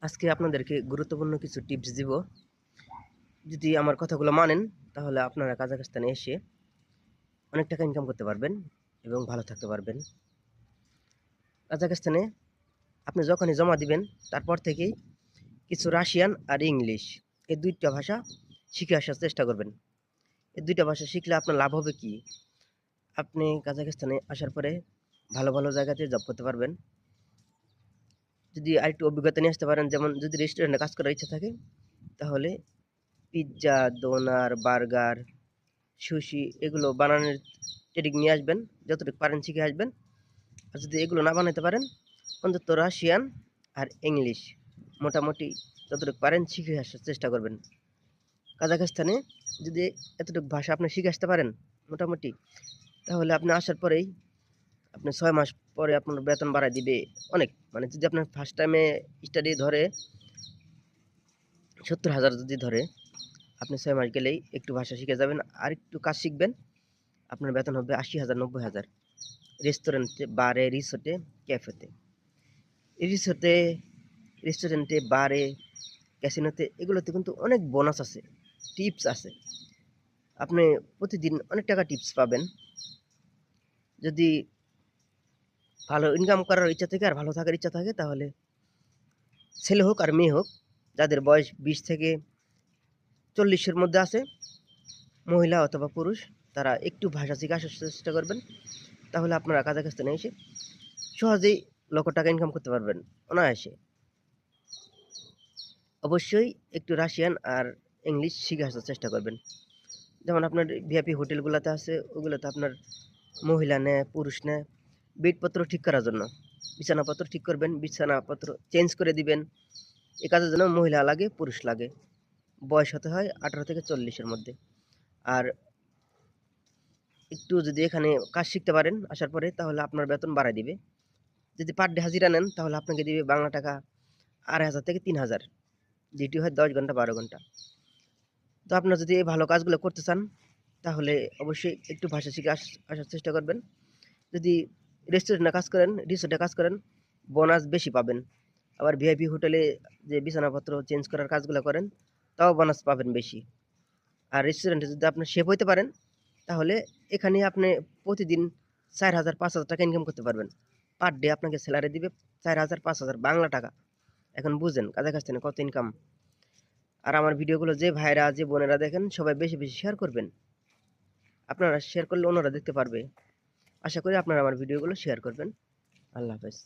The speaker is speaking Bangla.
আজকে আপনাদেরকে গুরুত্বপূর্ণ কিছু টিপস দিব। যদি আমার কথাগুলো মানেন তাহলে আপনারা কাজাখস্তানে এসে অনেক টাকা ইনকাম করতে পারবেন এবং ভালো থাকতে পারবেন। কাজাখস্তানে আপনি যখনই জমা দিবেন তারপর থেকেই কিছু রাশিয়ান আর ইংলিশ এই দুইটা ভাষা শিখে আসার চেষ্টা করবেন। এই দুইটা ভাষা শিখলে আপনার লাভ হবে কি, আপনি কাজাখস্তানে আসার পরে ভালো ভালো জায়গাতে জব করতে পারবেন। যদি আরেকটু অভিজ্ঞতা নিয়ে আসতে পারেন, যেমন যদি রেস্টুরেন্টে কাজ করার ইচ্ছা থাকে তাহলে পিৎজা, ডোনার, বার্গার, সুশি এগুলো বানানোর ট্রেনিং নিয়ে আসবেন, যতটুকু পারেন শিখে আসবেন। আর যদি এগুলো না বানাতে পারেন অন্তত রাশিয়ান আর ইংলিশ মোটামুটি যতটুকু পারেন শিখে আসার চেষ্টা করবেন। কাজাখস্তানে যদি এতটুকু ভাষা আপনি শিখে আসতে পারেন মোটামুটি, তাহলে আপনি আসার পরেই আপনি 6 মাস পরে আপনার বেতন বাড়ায় দিবে অনেক। মানে যদি আপনার ফার্স্ট টাইমে স্টাডি ধরে 70,000 যদি ধরে, আপনি 6 মাস গেলেই একটু ভাষা শিখে যাবেন আর একটু কাজ শিখবেন, আপনার বেতন হবে 80,000 90,000। রেস্টুরেন্টে, বারে, রিসোর্টে, ক্যাফেতে, রিসোর্টে, রেস্টুরেন্টে, বারে, ক্যাসিনোতে এগুলোতে কিন্তু অনেক বোনাস আছে, টিপস আছে। আপনি প্রতিদিন অনেক টাকা টিপস পাবেন। যদি ভালো ইনকাম করার ইচ্ছা থাকে আর ভালো থাকার ইচ্ছা থাকে তাহলে ছেলে হোক আর মেয়ে হোক, যাদের বয়স 20 থেকে 40-এর মধ্যে আছে, মহিলা অথবা পুরুষ, তারা একটু ভাষা শিখে আসার চেষ্টা করবেন। তাহলে আপনারা কাজাখস্তানে এসে সহজেই লক্ষ টাকা ইনকাম করতে পারবেন অনায়াসে। অবশ্যই একটু রাশিয়ান আর ইংলিশ শিখে আসার চেষ্টা করবেন। যেমন আপনার ভিআইপি হোটেলগুলোতে আছে, ওগুলোতে আপনার মহিলা নেয়, পুরুষ নেয় বেডপত্র ঠিক করার জন্য। বিছানাপত্র ঠিক করবেন, বিছানাপত্র চেঞ্জ করে দিবেন। এ কাজের জন্য মহিলা লাগে, পুরুষ লাগে। বয়স হতে হয় 18 থেকে 40-এর মধ্যে। আর একটু যদি এখানে কাজ শিখতে পারেন আসার পরে, তাহলে আপনার বেতন বাড়ায় দিবে। যদি পার ডে হাজিরা নেন তাহলে আপনাকে দিবে বাংলা টাকা 2,500 থেকে 3,000, যেটি হয় 10 ঘন্টা 12 ঘন্টা। তো আপনার যদি এই ভালো কাজগুলো করতে চান তাহলে অবশ্যই একটু ভাষা শিখে আসার চেষ্টা করবেন। যদি রেস্টুরেন্টে কাজ করেন, রিসোর্টে কাজ করেন, বোনাস বেশি পাবেন। আবার ভিআইপি হোটেলে যে বিছানাপত্র চেঞ্জ করার কাজগুলো করেন, তাও বোনাস পাবেন বেশি। আর রেস্টুরেন্টে যদি আপনি শেফ হইতে পারেন তাহলে এখানে আপনি প্রতিদিন 4,000 5,000 টাকা ইনকাম করতে পারবেন। পার ডে আপনাকে স্যালারি দিবে 4,000 5,000 বাংলা টাকা। এখন বুঝেন কাজাখস্তানে কত ইনকাম। আর আমার ভিডিওগুলো যে ভাইরা, যে বোনেরা দেখেন, সবাই বেশি বেশি শেয়ার করবেন। আপনারা শেয়ার করলে অন্যরা দেখতে পারবে। আশা করি আপনারা আমার ভিডিওগুলো শেয়ার করবেন। আল্লাহ হাফেজ।